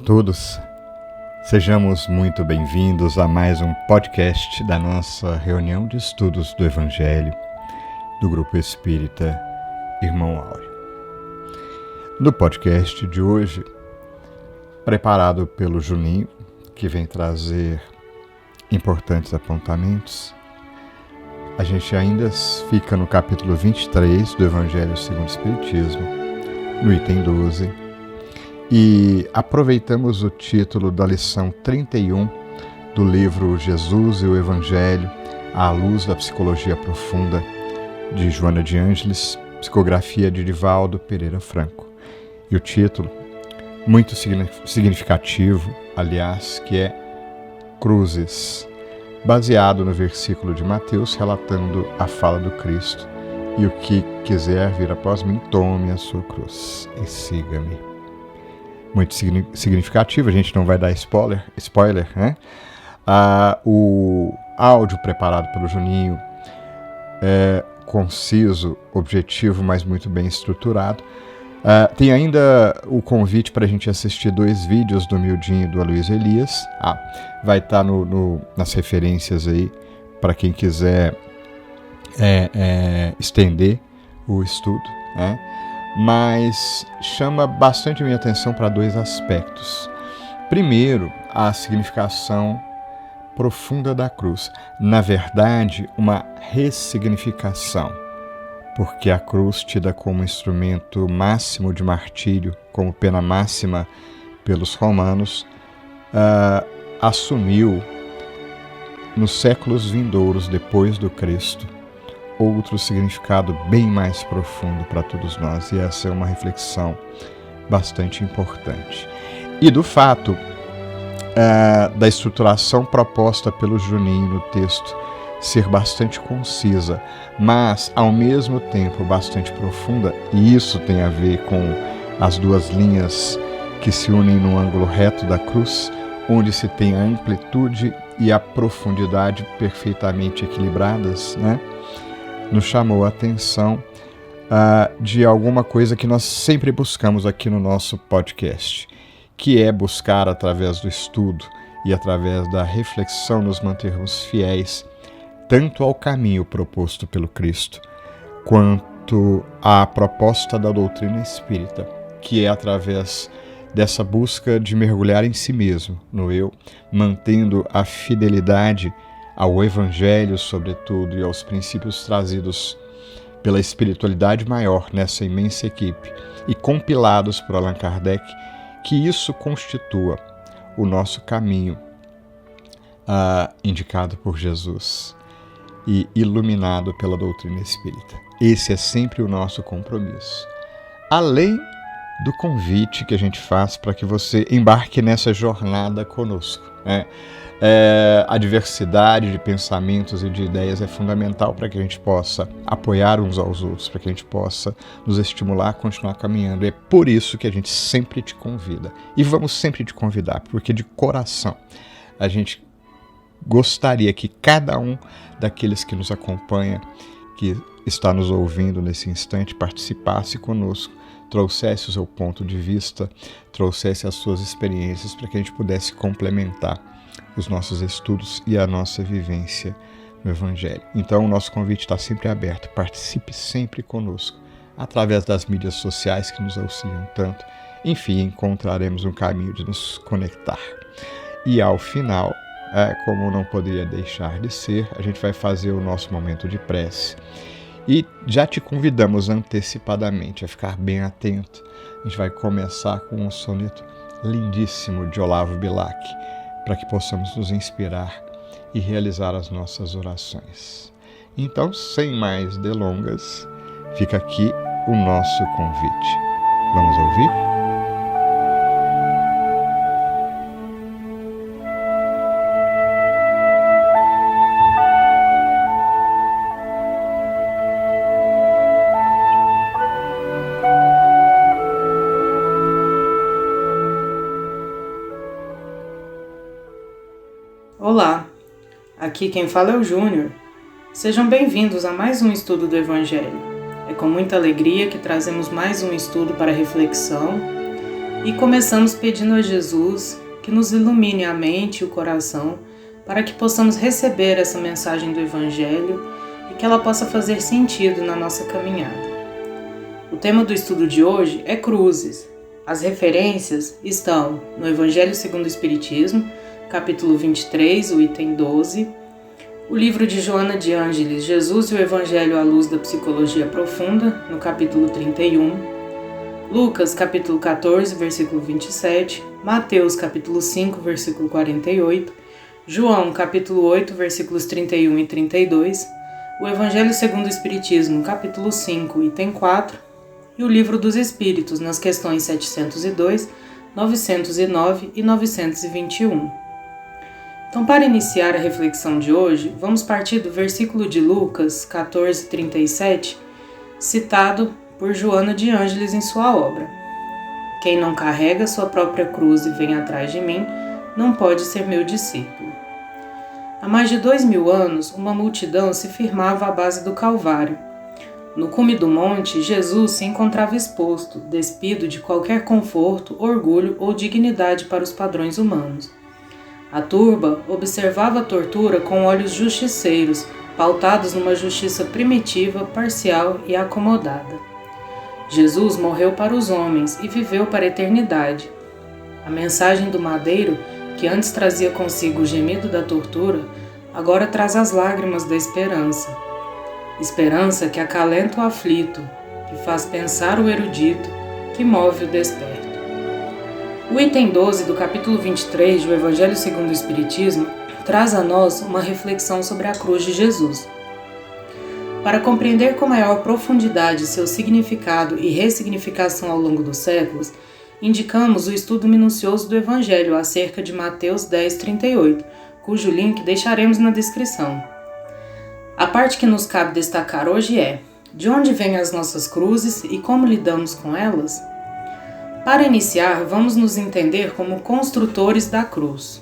todos, sejamos muito bem-vindos a mais um podcast da nossa reunião de estudos do Evangelho do Grupo Espírita Irmão Áureo. No podcast de hoje, preparado pelo Juninho, que vem trazer importantes apontamentos, a gente ainda fica no capítulo 23 do Evangelho segundo o Espiritismo, no item 12, e aproveitamos o título da lição 31 do livro Jesus e o Evangelho à luz da psicologia profunda, de Joana de Ângeles, psicografia de Divaldo Pereira Franco. E o título, muito significativo, aliás, que é Cruzes, baseado no versículo de Mateus relatando a fala do Cristo: e o que quiser vir após mim, tome a sua cruz e siga-me. Muito significativo, a gente não vai dar spoiler, né? O áudio preparado pelo Juninho é conciso, objetivo, mas muito bem estruturado. Tem ainda o convite para a gente assistir 2 vídeos do Mildinho e do Aloysio Elias. Vai estar nas referências aí para quem quiser estender o estudo, né? Mas chama bastante minha atenção para 2 aspectos. Primeiro, a significação profunda da cruz. Na verdade, uma ressignificação, porque a cruz, tida como instrumento máximo de martírio, como pena máxima pelos romanos, assumiu nos séculos vindouros depois do Cristo outro significado bem mais profundo para todos nós, e essa é uma reflexão bastante importante. E do fato da estruturação proposta pelo Juninho no texto ser bastante concisa, mas ao mesmo tempo bastante profunda, e isso tem a ver com as 2 linhas que se unem no ângulo reto da cruz, onde se tem a amplitude e a profundidade perfeitamente equilibradas, né? Nos chamou a atenção de alguma coisa que nós sempre buscamos aqui no nosso podcast, que é buscar, através do estudo e através da reflexão, nos mantermos fiéis tanto ao caminho proposto pelo Cristo, quanto à proposta da doutrina espírita, que é através dessa busca de mergulhar em si mesmo, no eu, mantendo a fidelidade ao Evangelho, sobretudo, e aos princípios trazidos pela espiritualidade maior nessa imensa equipe e compilados por Allan Kardec, que isso constitua o nosso caminho indicado por Jesus e iluminado pela doutrina espírita. Esse é sempre o nosso compromisso. Além do convite que a gente faz para que você embarque nessa jornada conosco, né? A diversidade de pensamentos e de ideias é fundamental para que a gente possa apoiar uns aos outros, para que a gente possa nos estimular a continuar caminhando. É por isso que a gente sempre te convida. E vamos sempre te convidar, porque de coração a gente gostaria que cada um daqueles que nos acompanha, que está nos ouvindo nesse instante, participasse conosco, trouxesse o seu ponto de vista, trouxesse as suas experiências, para que a gente pudesse complementar os nossos estudos e a nossa vivência no Evangelho. Então, o nosso convite está sempre aberto. Participe sempre conosco, através das mídias sociais que nos auxiliam tanto. Enfim, encontraremos um caminho de nos conectar. E ao final, como não poderia deixar de ser, a gente vai fazer o nosso momento de prece. E já te convidamos antecipadamente a ficar bem atento. A gente vai começar com um soneto lindíssimo de Olavo Bilac, para que possamos nos inspirar e realizar as nossas orações. Então, sem mais delongas, fica aqui o nosso convite. Vamos ouvir? Olá, aqui quem fala é o Júnior. Sejam bem-vindos a mais um estudo do Evangelho. É com muita alegria que trazemos mais um estudo para reflexão e começamos pedindo a Jesus que nos ilumine a mente e o coração para que possamos receber essa mensagem do Evangelho e que ela possa fazer sentido na nossa caminhada. O tema do estudo de hoje é cruzes. As referências estão no Evangelho segundo o Espiritismo, capítulo 23, o item 12, o livro de Joana de Ângeles, Jesus e o Evangelho à Luz da Psicologia Profunda, no capítulo 31, Lucas, capítulo 14, versículo 27, Mateus, capítulo 5, versículo 48, João, capítulo 8, versículos 31 e 32, o Evangelho segundo o Espiritismo, capítulo 5, item 4, e o Livro dos Espíritos, nas questões 702, 909 e 921. Então, para iniciar a reflexão de hoje, vamos partir do versículo de Lucas 14, 37, citado por Joana de Ângeles em sua obra. Quem não carrega sua própria cruz e vem atrás de mim, não pode ser meu discípulo. Há mais de 2000 anos, uma multidão se firmava à base do Calvário. No cume do monte, Jesus se encontrava exposto, despido de qualquer conforto, orgulho ou dignidade para os padrões humanos. A turba observava a tortura com olhos justiceiros, pautados numa justiça primitiva, parcial e acomodada. Jesus morreu para os homens e viveu para a eternidade. A mensagem do madeiro, que antes trazia consigo o gemido da tortura, agora traz as lágrimas da esperança. Esperança que acalenta o aflito, que faz pensar o erudito, que move o desperto. O item 12 do capítulo 23 do Evangelho segundo o Espiritismo traz a nós uma reflexão sobre a cruz de Jesus. Para compreender com maior profundidade seu significado e ressignificação ao longo dos séculos, indicamos o estudo minucioso do Evangelho acerca de Mateus 10:38, cujo link deixaremos na descrição. A parte que nos cabe destacar hoje é: de onde vêm as nossas cruzes e como lidamos com elas? Para iniciar, vamos nos entender como construtores da cruz.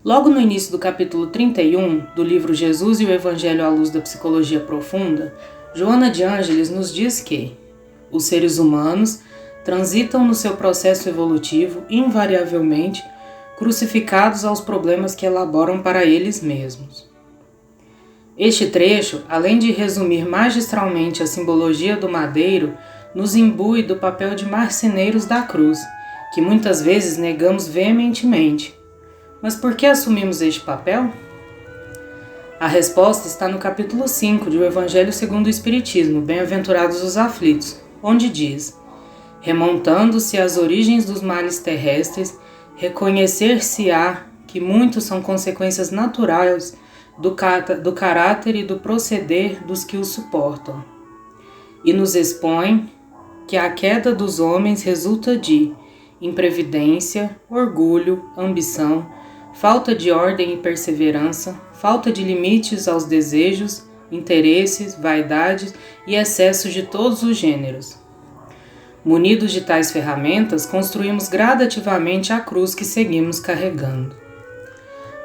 Logo no início do capítulo 31 do livro Jesus e o Evangelho à Luz da Psicologia Profunda, Joana de Ângeles nos diz que os seres humanos transitam no seu processo evolutivo invariavelmente crucificados aos problemas que elaboram para eles mesmos. Este trecho, além de resumir magistralmente a simbologia do madeiro, nos imbui do papel de marceneiros da cruz, que muitas vezes negamos veementemente. Mas por que assumimos este papel? A resposta está no capítulo 5 do Evangelho segundo o Espiritismo, Bem-aventurados os aflitos, onde diz: remontando-se às origens dos males terrestres, reconhecer-se-á que muitos são consequências naturais do caráter e do proceder dos que o suportam. E nos expõe que a queda dos homens resulta de imprevidência, orgulho, ambição, falta de ordem e perseverança, falta de limites aos desejos, interesses, vaidades e excessos de todos os gêneros. Munidos de tais ferramentas, construímos gradativamente a cruz que seguimos carregando.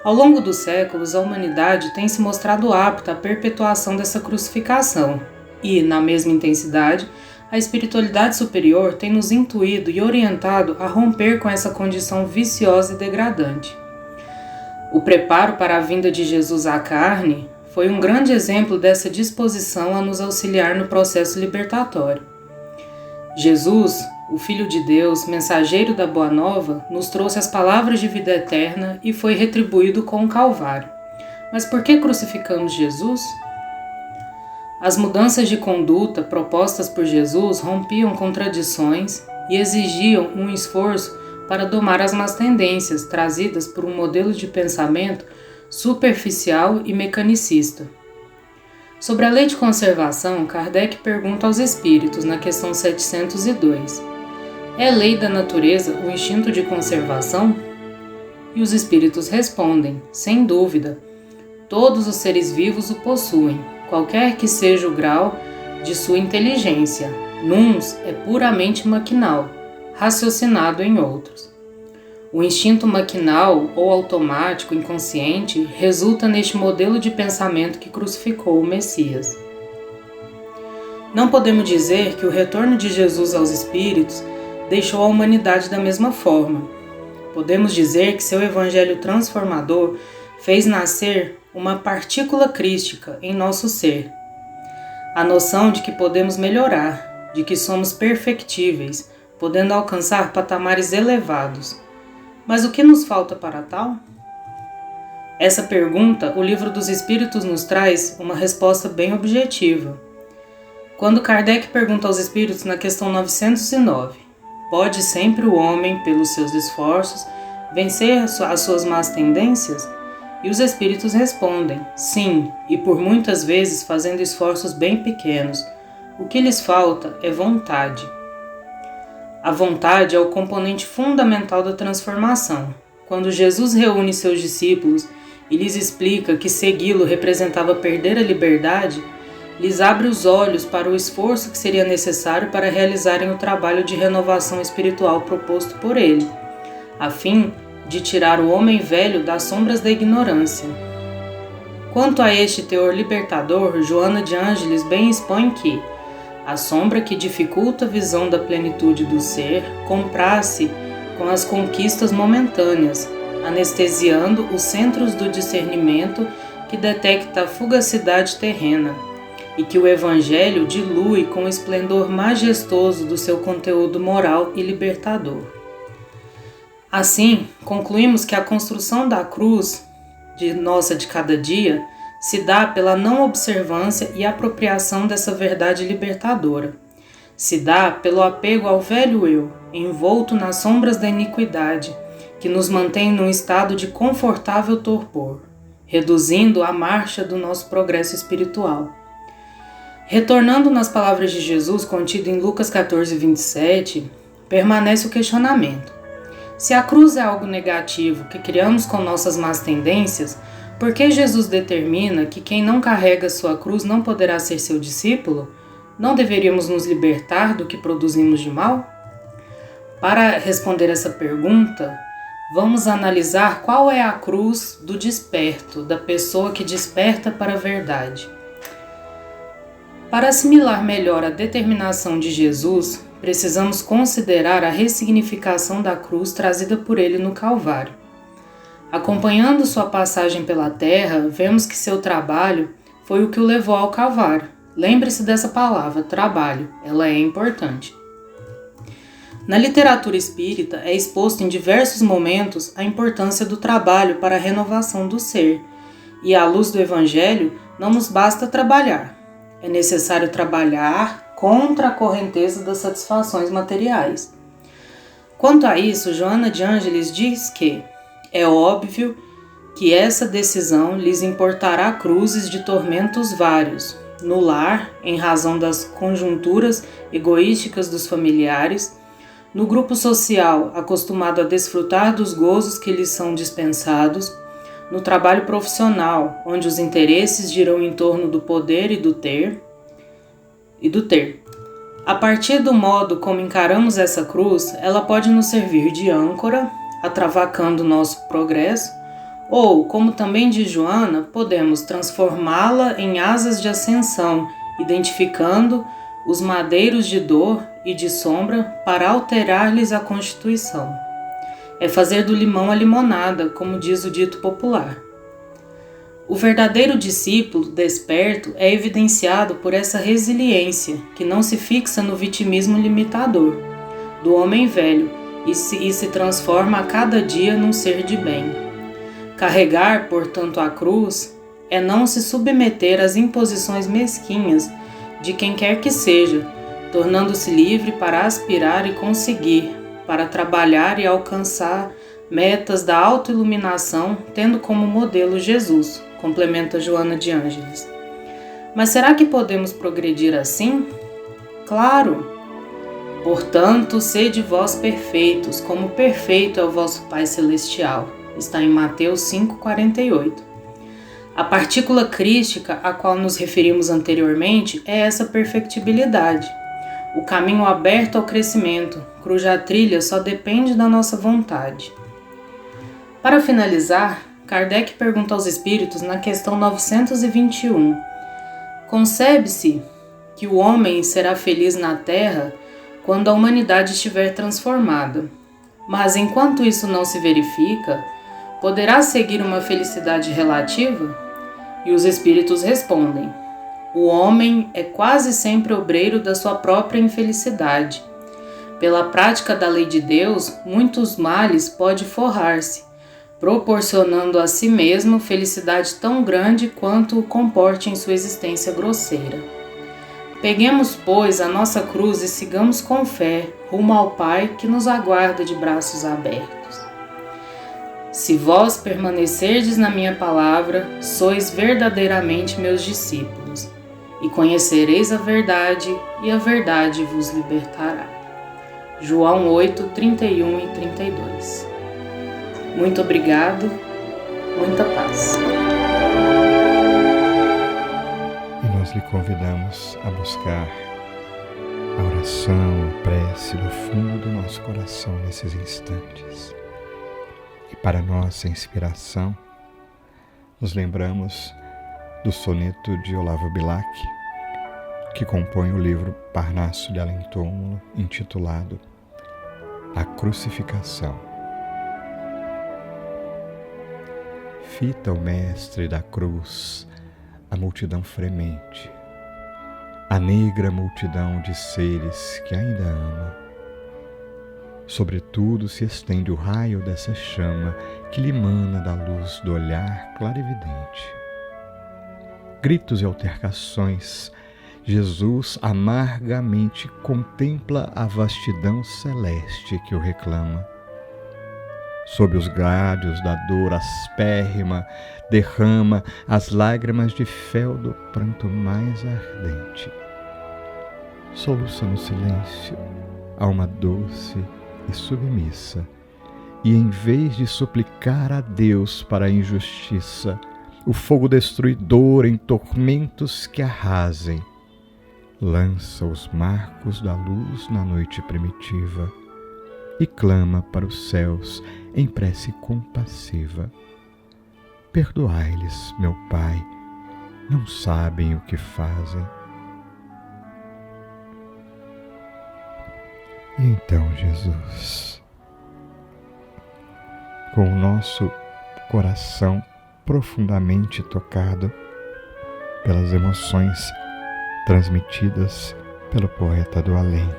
Ao longo dos séculos, a humanidade tem se mostrado apta à perpetuação dessa crucificação e, na mesma intensidade, a espiritualidade superior tem nos intuído e orientado a romper com essa condição viciosa e degradante. O preparo para a vinda de Jesus à carne foi um grande exemplo dessa disposição a nos auxiliar no processo libertatório. Jesus, o Filho de Deus, mensageiro da Boa Nova, nos trouxe as palavras de vida eterna e foi retribuído com o Calvário. Mas por que crucificamos Jesus? As mudanças de conduta propostas por Jesus rompiam com tradições e exigiam um esforço para domar as más tendências trazidas por um modelo de pensamento superficial e mecanicista. Sobre a lei de conservação, Kardec pergunta aos espíritos na questão 702: é lei da natureza o instinto de conservação? E os espíritos respondem: sem dúvida, todos os seres vivos o possuem, qualquer que seja o grau de sua inteligência. Nuns é puramente maquinal, raciocinado em outros. O instinto maquinal ou automático inconsciente resulta neste modelo de pensamento que crucificou o Messias. Não podemos dizer que o retorno de Jesus aos espíritos deixou a humanidade da mesma forma. Podemos dizer que seu evangelho transformador fez nascer uma partícula crística em nosso ser. A noção de que podemos melhorar, de que somos perfectíveis, podendo alcançar patamares elevados. Mas o que nos falta para tal? Essa pergunta, o Livro dos Espíritos nos traz uma resposta bem objetiva. Quando Kardec pergunta aos Espíritos na questão 909, pode sempre o homem, pelos seus esforços, vencer as suas más tendências? E os Espíritos respondem, sim, e por muitas vezes fazendo esforços bem pequenos. O que lhes falta é vontade. A vontade é o componente fundamental da transformação. Quando Jesus reúne seus discípulos e lhes explica que segui-lo representava perder a liberdade, lhes abre os olhos para o esforço que seria necessário para realizarem o trabalho de renovação espiritual proposto por ele, a fim de tirar o homem velho das sombras da ignorância. Quanto a este teor libertador, Joana de Ângeles bem expõe que a sombra que dificulta a visão da plenitude do ser compraz-se com as conquistas momentâneas, anestesiando os centros do discernimento que detecta a fugacidade terrena, e que o Evangelho dilui com o esplendor majestoso do seu conteúdo moral e libertador. Assim, concluímos que a construção da cruz de cada dia se dá pela não observância e apropriação dessa verdade libertadora. Se dá pelo apego ao velho eu, envolto nas sombras da iniquidade, que nos mantém num estado de confortável torpor, reduzindo a marcha do nosso progresso espiritual. Retornando nas palavras de Jesus contido em Lucas 14, 27, permanece o questionamento. Se a cruz é algo negativo que criamos com nossas más tendências, por que Jesus determina que quem não carrega sua cruz não poderá ser seu discípulo? Não deveríamos nos libertar do que produzimos de mal? Para responder essa pergunta, vamos analisar qual é a cruz do desperto, da pessoa que desperta para a verdade. Para assimilar melhor a determinação de Jesus, precisamos considerar a ressignificação da cruz trazida por ele no Calvário. Acompanhando sua passagem pela terra, vemos que seu trabalho foi o que o levou ao Calvário. Lembre-se dessa palavra, trabalho, ela é importante. Na literatura espírita é exposto em diversos momentos a importância do trabalho para a renovação do ser, e à luz do Evangelho não nos basta trabalhar. É necessário trabalhar contra a correnteza das satisfações materiais. Quanto a isso, Joana de Ângeles diz que é óbvio que essa decisão lhes importará cruzes de tormentos vários, no lar, em razão das conjunturas egoísticas dos familiares, no grupo social, acostumado a desfrutar dos gozos que lhes são dispensados, no trabalho profissional, onde os interesses giram em torno do poder e do ter. A partir do modo como encaramos essa cruz, ela pode nos servir de âncora, atravacando nosso progresso, ou, como também diz Joana, podemos transformá-la em asas de ascensão, identificando os madeiros de dor e de sombra para alterar-lhes a constituição. É fazer do limão a limonada, como diz o dito popular. O verdadeiro discípulo desperto é evidenciado por essa resiliência, que não se fixa no vitimismo limitador do homem velho e se transforma a cada dia num ser de bem. Carregar, portanto, a cruz é não se submeter às imposições mesquinhas de quem quer que seja, tornando-se livre para aspirar e conseguir, para trabalhar e alcançar metas da autoiluminação, tendo como modelo Jesus, complementa Joana de Ângeles. Mas será que podemos progredir assim? Claro! Portanto, sede vós perfeitos, como perfeito é o vosso Pai Celestial. Está em Mateus 5,48. A partícula crística a qual nos referimos anteriormente é essa perfectibilidade, o caminho aberto ao crescimento, cuja trilha só depende da nossa vontade. Para finalizar, Kardec pergunta aos espíritos na questão 921: concebe-se que o homem será feliz na terra quando a humanidade estiver transformada. Mas enquanto isso não se verifica, poderá seguir uma felicidade relativa? E os espíritos respondem: o homem é quase sempre obreiro da sua própria infelicidade. Pela prática da lei de Deus, muitos males pode forrar-se, proporcionando a si mesmo felicidade tão grande quanto o comporte em sua existência grosseira. Peguemos, pois, a nossa cruz e sigamos com fé rumo ao Pai que nos aguarda de braços abertos. Se vós permanecerdes na minha palavra, sois verdadeiramente meus discípulos, e conhecereis a verdade, e a verdade vos libertará. João 8, 31 e 32. Muito obrigado, muita paz. E nós lhe convidamos a buscar a oração, a prece do fundo do nosso coração nesses instantes. E para nossa inspiração, nos lembramos do soneto de Olavo Bilac, que compõe o livro Parnaso de Além Túmulo, intitulado A Crucificação. Fita o mestre da cruz a multidão fremente, a negra multidão de seres que ainda ama. Sobretudo se estende o raio dessa chama que lhe mana da luz do olhar clarividente. Gritos e altercações, Jesus amargamente contempla a vastidão celeste que o reclama. Sob os grádios da dor aspérrima, derrama as lágrimas de fel do pranto mais ardente. Soluça no silêncio, alma doce e submissa, e em vez de suplicar a Deus para a injustiça, o fogo destruidor em tormentos que arrasem, lança os marcos da luz na noite primitiva e clama para os céus em prece compassiva: perdoai-lhes, meu Pai, não sabem o que fazem. E então, Jesus, com o nosso coração profundamente tocado pelas emoções transmitidas pelo poeta do além,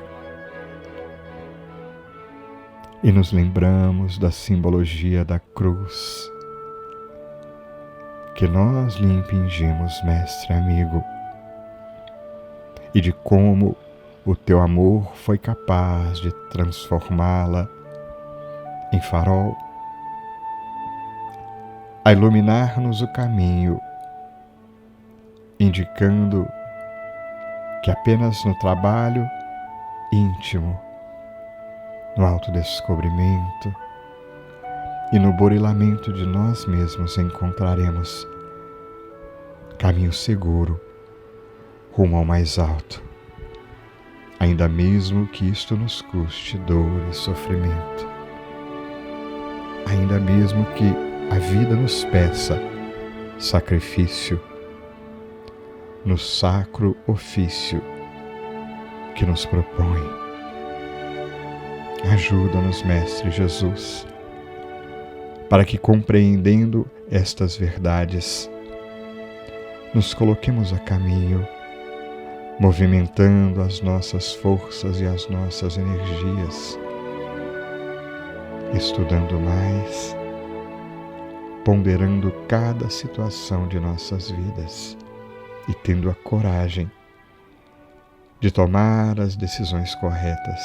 e nos lembramos da simbologia da cruz que nós lhe impingimos, mestre amigo, e de como o teu amor foi capaz de transformá-la em farol, a iluminar-nos o caminho, indicando que apenas no trabalho íntimo, no autodescobrimento e no burilamento de nós mesmos encontraremos caminho seguro rumo ao mais alto, ainda mesmo que isto nos custe dor e sofrimento, ainda mesmo que a vida nos peça sacrifício no sacro ofício que nos propõe. Ajuda-nos, Mestre Jesus, para que, compreendendo estas verdades, nos coloquemos a caminho, movimentando as nossas forças e as nossas energias, estudando mais, ponderando cada situação de nossas vidas e tendo a coragem de tomar as decisões corretas,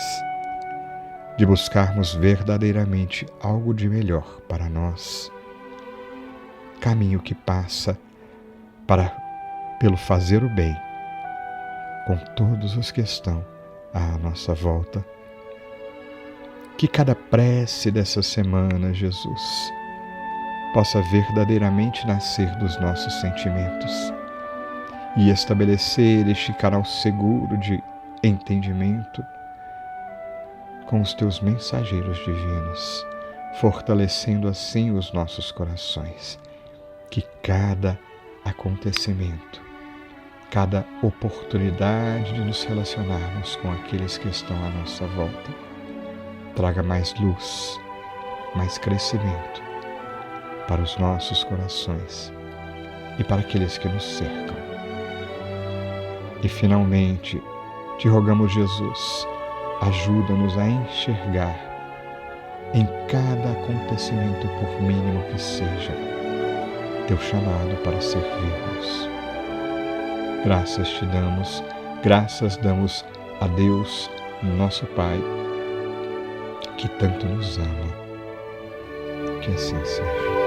de buscarmos verdadeiramente algo de melhor para nós, caminho que passa pelo fazer o bem com todos os que estão à nossa volta. Que cada prece dessa semana, Jesus, possa verdadeiramente nascer dos nossos sentimentos e estabelecer este canal seguro de entendimento com os teus mensageiros divinos, fortalecendo assim os nossos corações. Que cada acontecimento cada oportunidade de nos relacionarmos com aqueles que estão à nossa volta. Traga mais luz, mais crescimento para os nossos corações e para aqueles que nos cercam. E finalmente, te rogamos, Jesus, ajuda-nos a enxergar em cada acontecimento, por mínimo que seja, teu chamado para servirmos. Graças te damos, graças damos a Deus, nosso Pai, que tanto nos ama. Que assim seja.